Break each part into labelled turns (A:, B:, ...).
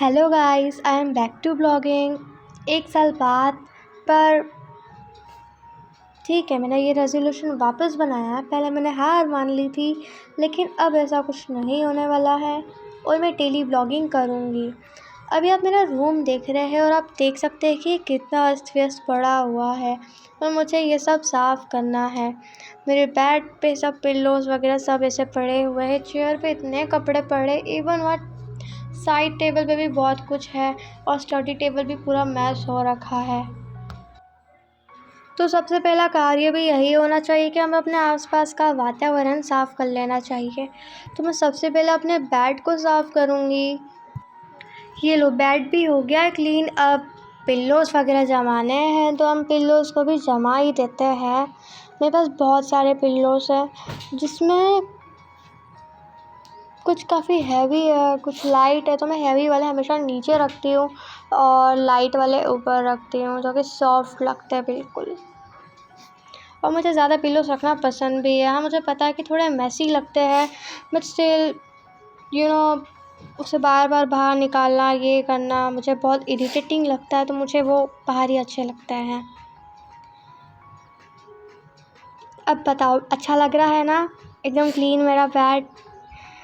A: Hello guys, I am back to blogging. एक साल बाद, पर ठीक है, मैंने ये रेजोल्यूशन वापस बनाया है। पहले मैंने हार मान ली थी, लेकिन अब ऐसा कुछ नहीं होने वाला है और मैं डेली ब्लॉगिंग करूँगी। अभी आप मेरा रूम देख रहे हैं और आप देख सकते हैं कि कितना अस्त व्यस्त पड़ा हुआ है और मुझे ये सब साफ़ करना है। मेरे बेड पे सब पिल्लोज़ वगैरह सब ऐसे पड़े हुए हैं, चेयर पे इतने कपड़े पड़े, इवन वहाँ साइड टेबल पे भी बहुत कुछ है और स्टडी टेबल भी पूरा मैस हो रखा है। तो सबसे पहला कार्य भी यही होना चाहिए कि हमें अपने आसपास का वातावरण साफ़ कर लेना चाहिए। तो मैं सबसे पहले अपने बेड को साफ़ करूँगी। ये लो, बेड भी हो गया है क्लीन। अब पिल्लोज़ वगैरह जमाने हैं तो हम पिल्लोज़ को भी जमा ही देते हैं। मेरे पास बहुत सारे पिल्लोज़ हैं जिसमें कुछ काफ़ी हैवी है, कुछ लाइट है, तो मैं हैवी वाले हमेशा नीचे रखती हूँ और लाइट वाले ऊपर रखती हूँ, जो कि सॉफ्ट लगते हैं बिल्कुल। और मुझे ज़्यादा पिल्लोज़ रखना पसंद भी है। हाँ, मुझे पता है कि थोड़े मेसी लगते हैं, बट स्टिल उसे बार बार बाहर निकालना, ये करना मुझे बहुत इरिटेटिंग लगता है, तो मुझे वो बाहर ही अच्छे लगते हैं। अब बताओ, अच्छा लग रहा है ना? एकदम क्लीन मेरा बेड।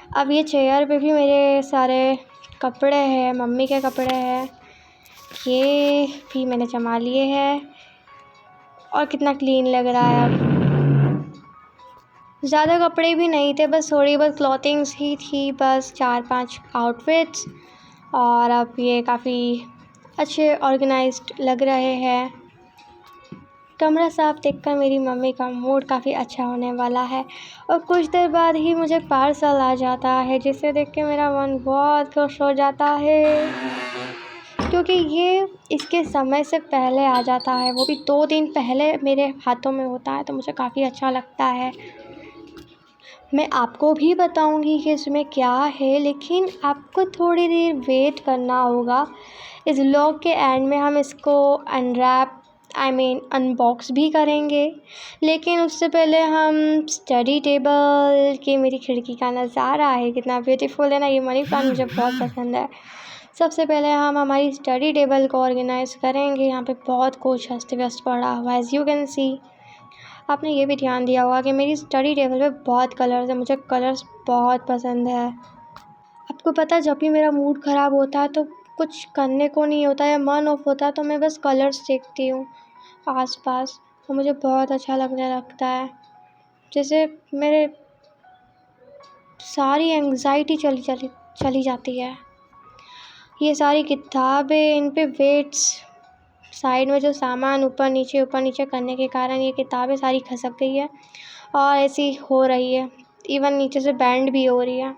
A: अब ये चेयर पे भी मेरे सारे कपड़े हैं, मम्मी के कपड़े हैं, ये भी मैंने जमा लिए हैं और कितना क्लीन लग रहा है अब। ज़्यादा कपड़े भी नहीं थे, बस थोड़ी बहुत क्लॉथिंग्स ही थी, बस 4-5 आउटफिट्स। और अब ये काफ़ी अच्छे ऑर्गेनाइज्ड लग रहे हैं। कमरा साफ़ देखकर मेरी मम्मी का मूड काफ़ी अच्छा होने वाला है और कुछ देर बाद ही मुझे पार्सल आ जाता है, जिसे देख के मेरा मन बहुत खुश हो जाता है, क्योंकि ये इसके समय से पहले आ जाता है, वो भी 2 दिन पहले मेरे हाथों में होता है, तो मुझे काफ़ी अच्छा लगता है। मैं आपको भी बताऊंगी कि इसमें क्या है, लेकिन आपको थोड़ी देर वेट करना होगा। इस व्लॉग के एंड में हम इसको अनबॉक्स भी करेंगे, लेकिन उससे पहले हम स्टडी टेबल की, मेरी खिड़की का नज़ारा है कितना ब्यूटीफुल है ना, ये मनी प्लांट मुझे बहुत पसंद है। सबसे पहले हम हमारी स्टडी टेबल को ऑर्गेनाइज करेंगे। यहाँ पे बहुत कुछ अस्त व्यस्त पड़ा हुआ है, एज़ यू कैन सी। आपने ये भी ध्यान दिया होगा कि मेरी स्टडी टेबल पे बहुत कलर्स है, मुझे कलर्स बहुत पसंद है। आपको पता है, जब भी मेरा मूड ख़राब होता है तो कुछ करने को नहीं होता है, मन ऑफ होता है, तो मैं बस कलर्स देखती हूँ आसपास, तो मुझे बहुत अच्छा लगने लगता है। जैसे मेरे सारी एंग्जाइटी चली जाती है। ये सारी किताबें, इन पे वेट्स, साइड में जो सामान ऊपर नीचे करने के कारण ये किताबें सारी खसक गई है और ऐसी हो रही है, इवन नीचे से बैंड भी हो रही है।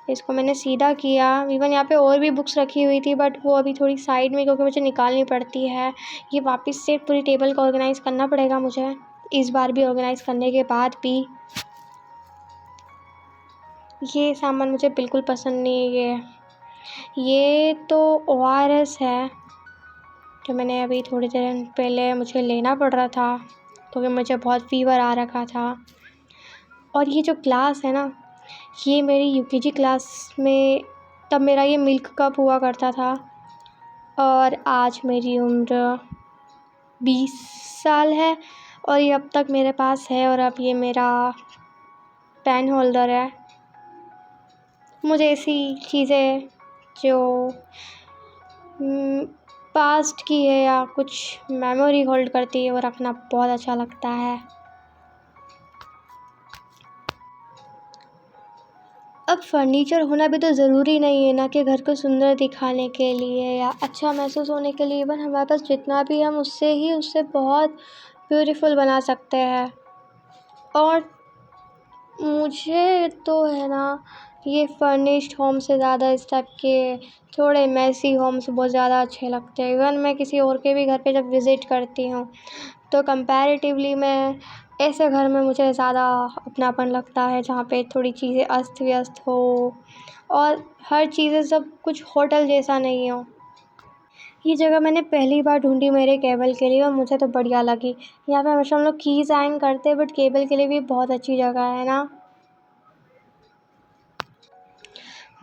A: इसको मैंने सीधा किया। इवन यहाँ पे और भी बुक्स रखी हुई थी, बट वो अभी थोड़ी साइड में, क्योंकि मुझे निकालनी पड़ती है। ये वापस से पूरी टेबल को ऑर्गेनाइज़ करना पड़ेगा मुझे, इस बार भी ऑर्गेनाइज़ करने के बाद भी। ये सामान मुझे बिल्कुल पसंद नहीं है। ये तो ORS है, जो मैंने अभी थोड़ी देर पहले मुझे लेना पड़ रहा था, क्योंकि मुझे बहुत फ़ीवर आ रखा था। और ये जो ग्लास है ना, ये मेरी UKG क्लास में, तब मेरा ये मिल्क कप हुआ करता था, और आज मेरी उम्र 20 साल है और ये अब तक मेरे पास है, और अब ये मेरा पेन होल्डर है। मुझे ऐसी चीज़ें जो पास्ट की है या कुछ मेमोरी होल्ड करती है, वो रखना बहुत अच्छा लगता है। अब फर्नीचर होना भी तो ज़रूरी नहीं है ना, कि घर को सुंदर दिखाने के लिए या अच्छा महसूस होने के लिए। इवन हमारे पास जितना भी, हम उससे बहुत ब्यूटीफुल बना सकते हैं। और मुझे तो है ना, ये फर्निश्ड होम से ज़्यादा इस टाइप के थोड़े मैसी होम्स बहुत ज़्यादा अच्छे लगते हैं। इवन मैं किसी और के भी घर पे जब विज़िट करती हूँ, तो कंपैरेटिवली मैं ऐसे घर में मुझे ज़्यादा अपनापन लगता है, जहाँ पे थोड़ी चीज़ें अस्त व्यस्त हो और हर चीज़ें सब कुछ होटल जैसा नहीं हो। ये जगह मैंने पहली बार ढूंढी मेरे केबल के लिए और मुझे तो बढ़िया लगी। यहाँ पे हमेशा हम लोग कीज़ हैंग करते हैं, बट केबल के लिए भी बहुत अच्छी जगह है ना।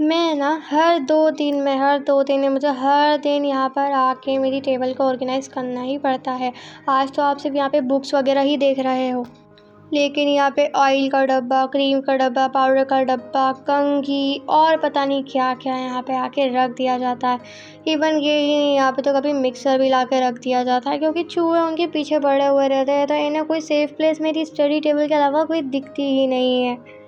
A: मैं ना हर 2 दिन में मुझे हर दिन यहाँ पर आके मेरी टेबल को ऑर्गेनाइज़ करना ही पड़ता है। आज तो आप सिर्फ यहाँ पे बुक्स वगैरह ही देख रहे हो, लेकिन यहाँ पे ऑयल का डब्बा, क्रीम का डब्बा, पाउडर का डब्बा, कंघी और पता नहीं क्या-क्या यहाँ पे आके रख दिया जाता है। इवन ये ही नहीं, यहाँ पे तो कभी मिक्सर भी ला के रख दिया जाता है, क्योंकि चूहे उनके पीछे पड़े हुए रहते हैं, तो इन्हें कोई सेफ़ प्लेस मेरी स्टडी टेबल के अलावा कोई दिखती ही नहीं है।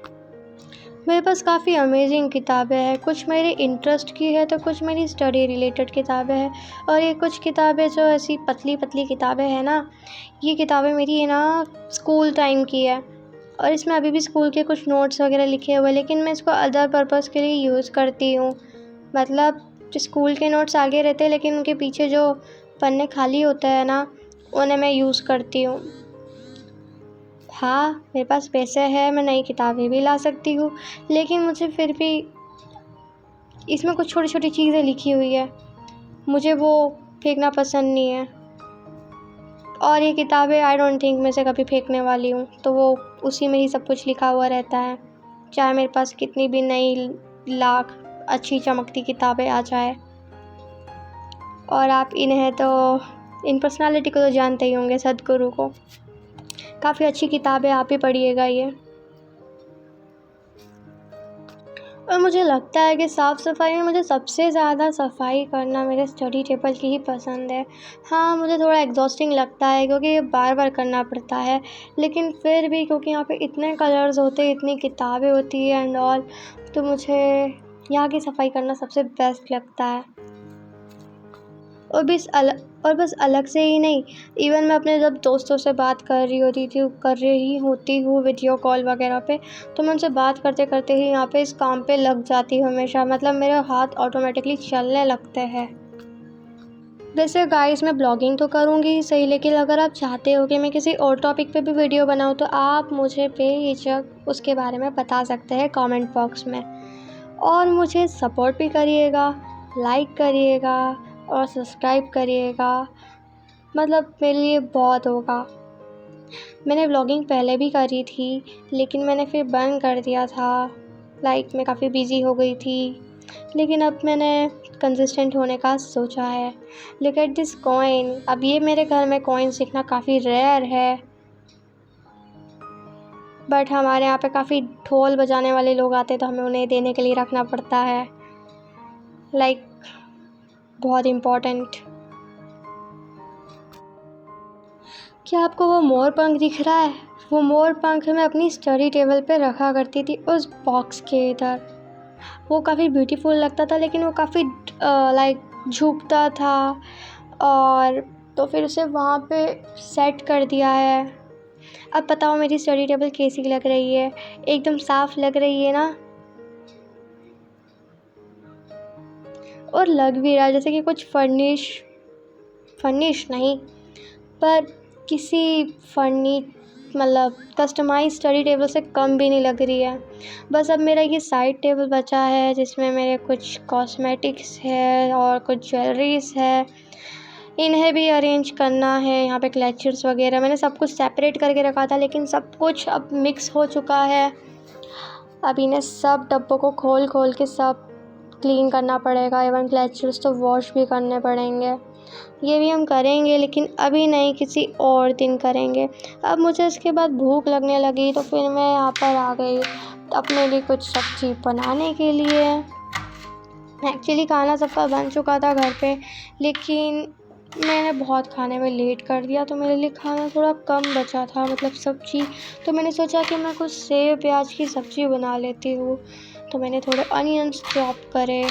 A: मेरे पास काफ़ी अमेजिंग किताबें हैं, कुछ मेरे इंटरेस्ट की है तो कुछ मेरी स्टडी रिलेटेड किताबें हैं, और ये कुछ किताबें जो ऐसी पतली किताबें हैं ना, ये किताबें मेरी है ना स्कूल टाइम की है, और इसमें अभी भी स्कूल के कुछ नोट्स वगैरह लिखे हुए हैं, लेकिन मैं इसको अदर पर्पज़ के लिए यूज़ करती हूँ। मतलब जो स्कूल के नोट्स आगे रहते हैं, लेकिन उनके पीछे जो पन्ने खाली होते हैं ना, उन्हें मैं यूज़ करती हूँ। हाँ, मेरे पास पैसे हैं, मैं नई किताबें भी ला सकती हूँ, लेकिन मुझे फिर भी इसमें कुछ छोटी-छोटी चीज़ें लिखी हुई है, मुझे वो फेंकना पसंद नहीं है। और ये किताबें आई डोंट थिंक मैं इसे कभी फेंकने वाली हूँ, तो वो उसी में ही सब कुछ लिखा हुआ रहता है। चाहे मेरे पास कितनी भी नई लाख अच्छी चमकती किताबें आ जाए। और आप इन्हें तो इन पर्सनालिटी को तो जानते ही होंगे, सद्गुरु को। काफ़ी अच्छी किताब है, आप ही पढ़िएगा ये। और मुझे लगता है कि साफ़ सफाई में मुझे सबसे ज़्यादा सफाई करना मेरे स्टडी टेबल की ही पसंद है। हाँ, मुझे थोड़ा एग्जॉस्टिंग लगता है, क्योंकि ये बार-बार करना पड़ता है, लेकिन फिर भी क्योंकि यहाँ पे इतने कलर्स होते हैं, इतनी किताबें होती है एंड ऑल, तो मुझे यहाँ की सफाई करना सबसे बेस्ट लगता है। और बस अलग से ही नहीं, इवन मैं अपने जब दोस्तों से बात कर रही होती हूँ वीडियो कॉल वगैरह पे, तो मैं उनसे बात करते करते ही यहाँ पे इस काम पे लग जाती हूँ हमेशा। मतलब मेरे हाथ ऑटोमेटिकली चलने लगते हैं। वैसे गाइस, मैं ब्लॉगिंग तो करूँगी ही सही, लेकिन अगर आप चाहते हो कि मैं किसी और टॉपिक पे भी वीडियो बनाऊँ, तो आप मुझे बेहिचक उसके बारे में बता सकते हैं कमेंट बॉक्स में। और मुझे सपोर्ट भी करिएगा, लाइक करिएगा और सब्सक्राइब करिएगा, मतलब मेरे लिए बहुत होगा। मैंने व्लॉगिंग पहले भी करी थी, लेकिन मैंने फिर बंद कर दिया था, मैं काफ़ी बिज़ी हो गई थी, लेकिन अब मैंने कंसिस्टेंट होने का सोचा है। लुक एट दिस कॉइन, अब ये मेरे घर में कॉइन्स दिखना काफ़ी रेयर है, बट हमारे यहाँ पे काफ़ी ढोल बजाने वाले लोग आते हैं, तो हमें उन्हें देने के लिए रखना पड़ता है, बहुत इम्पोर्टेंट। क्या आपको वो मोर पंख दिख रहा है? वो मोर पंख मैं अपनी स्टडी टेबल पे रखा करती थी, उस बॉक्स के इधर। वो काफ़ी ब्यूटीफुल लगता था, लेकिन वो काफ़ी झुकता था, और तो फिर उसे वहाँ पे सेट कर दिया है। अब बताओ मेरी स्टडी टेबल कैसी लग रही है? एकदम साफ़ लग रही है ना? और लग भी रहा है जैसे कि कुछ फर्निश नहीं, पर किसी मतलब कस्टमाइज स्टडी टेबल से कम भी नहीं लग रही है। बस अब मेरा ये साइड टेबल बचा है, जिसमें मेरे कुछ कॉस्मेटिक्स है और कुछ ज्वेलरीज है, इन्हें भी अरेंज करना है। यहाँ पे क्लचर्स वगैरह मैंने सब कुछ सेपरेट करके रखा था, लेकिन सब कुछ अब मिक्स हो चुका है। अब इन्हें सब डब्बों को खोल के सब क्लीन करना पड़ेगा। इवन क्लचर्स तो वॉश भी करने पड़ेंगे। ये भी हम करेंगे, लेकिन अभी नहीं, किसी और दिन करेंगे। अब मुझे इसके बाद भूख लगने लगी, तो फिर मैं यहाँ पर आ गई अपने लिए कुछ सब्ज़ी बनाने के लिए। एक्चुअली खाना सबका बन चुका था घर पे, लेकिन मैंने बहुत खाने में लेट कर दिया, तो मेरे लिए खाना थोड़ा कम बचा था, मतलब सब्ज़ी। तो मैंने सोचा कि मैं कुछ सेव प्याज की सब्ज़ी बना लेती हूँ, तो मैंने थोड़े अनियंस चॉप करे।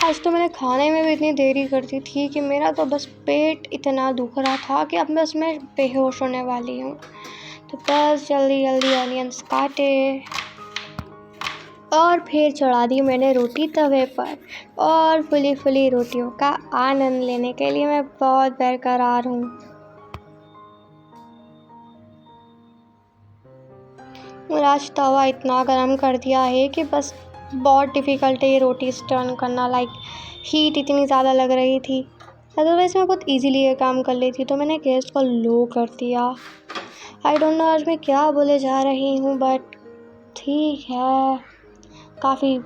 A: आज तो मैंने खाने में भी इतनी देरी कर दी थी कि मेरा तो बस पेट इतना दुख रहा था कि अब बस मैं बेहोश होने वाली हूँ। तो बस जल्दी अनियंस काटे और फिर चढ़ा दी मैंने रोटी तवे पर, और फुली रोटियों का आनंद लेने के लिए मैं बहुत बरकरार हूँ। और आज तवा इतना गर्म कर दिया है कि बस बहुत डिफ़िकल्ट है ये रोटी टर्न करना, हीट इतनी ज़्यादा लग रही थी। अदरवाइज़ मैं बहुत इजीली ये काम कर लेती, तो मैंने गैस को लो कर दिया। आई डोंट नो आज मैं क्या बोले जा रही हूँ, बट ठीक है, काफ़ी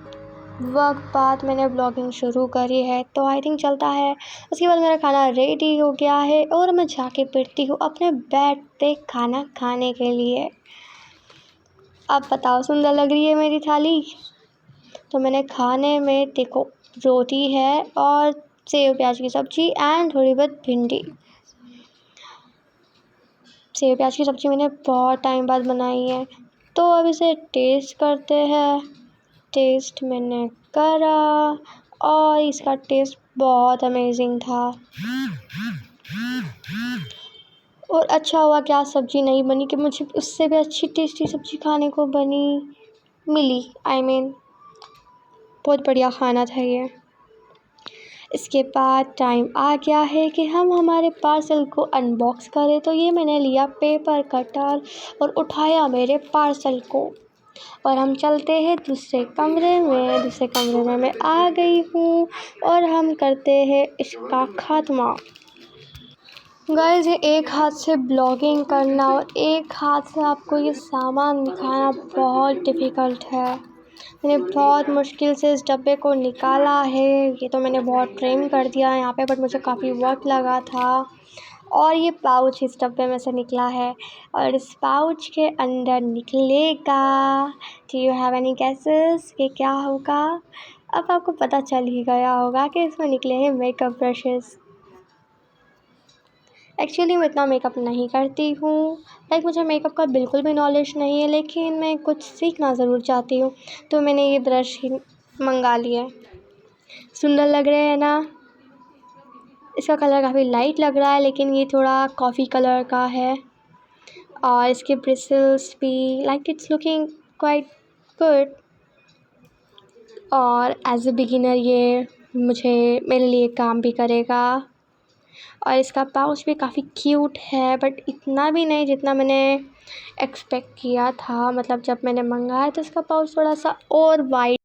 A: वक्त बाद मैंने ब्लॉगिंग शुरू करी है, तो आई थिंक चलता है। उसके बाद मेरा खाना रेडी हो गया है और मैं जाके बैठती हूँ अपने बेड पे खाना खाने के लिए। अब बताओ सुंदर लग रही है मेरी थाली? तो मैंने खाने में देखो रोटी है और सेव प्याज की सब्जी एंड थोड़ी बहुत भिंडी। सेव प्याज की सब्जी मैंने बहुत टाइम बाद बनाई है, तो अब इसे टेस्ट करते हैं। टेस्ट मैंने करा और इसका टेस्ट बहुत अमेजिंग था। और अच्छा हुआ कि आज सब्जी नहीं बनी, कि मुझे उससे भी अच्छी टेस्टी सब्जी खाने को मिली। बहुत बढ़िया खाना था ये। इसके बाद टाइम आ गया है कि हम हमारे पार्सल को अनबॉक्स करें। तो ये मैंने लिया पेपर कटर और उठाया मेरे पार्सल को, और हम चलते हैं दूसरे कमरे में। दूसरे कमरे में मैं आ गई हूँ और हम करते हैं इसका खात्मा। गाइस, ये एक हाथ से ब्लॉगिंग करना और एक हाथ से आपको ये सामान दिखाना बहुत डिफ़िकल्ट है। मैंने बहुत मुश्किल से इस डब्बे को निकाला है। ये तो मैंने बहुत ट्रिम कर दिया यहाँ पे, बट मुझे काफ़ी वक्त लगा था। और ये पाउच इस डब्बे में से निकला है और इस पाउच के अंदर निकलेगा, do you have any guesses कि क्या होगा? अब आपको पता चल ही गया होगा कि इसमें निकले हैं मेकअप ब्रशेस। एक्चुअली मैं इतना मेकअप नहीं करती हूँ, मुझे मेकअप का बिल्कुल भी नॉलेज नहीं है, लेकिन मैं कुछ सीखना ज़रूर चाहती हूँ, तो मैंने ये ब्रश ही मंगा लिए। सुंदर लग रहे हैं ना? इसका कलर काफ़ी लाइट लग रहा है, लेकिन ये थोड़ा कॉफ़ी कलर का है और इसके ब्रिसल्स भी इट्स लुकिंग क्वाइट गुड। और एज अ बिगिनर ये मेरे लिए काम भी करेगा। और इसका पाउच भी काफ़ी क्यूट है, बट इतना भी नहीं जितना मैंने एक्सपेक्ट किया था। मतलब जब मैंने मंगाया तो इसका पाउच थोड़ा सा और वाइड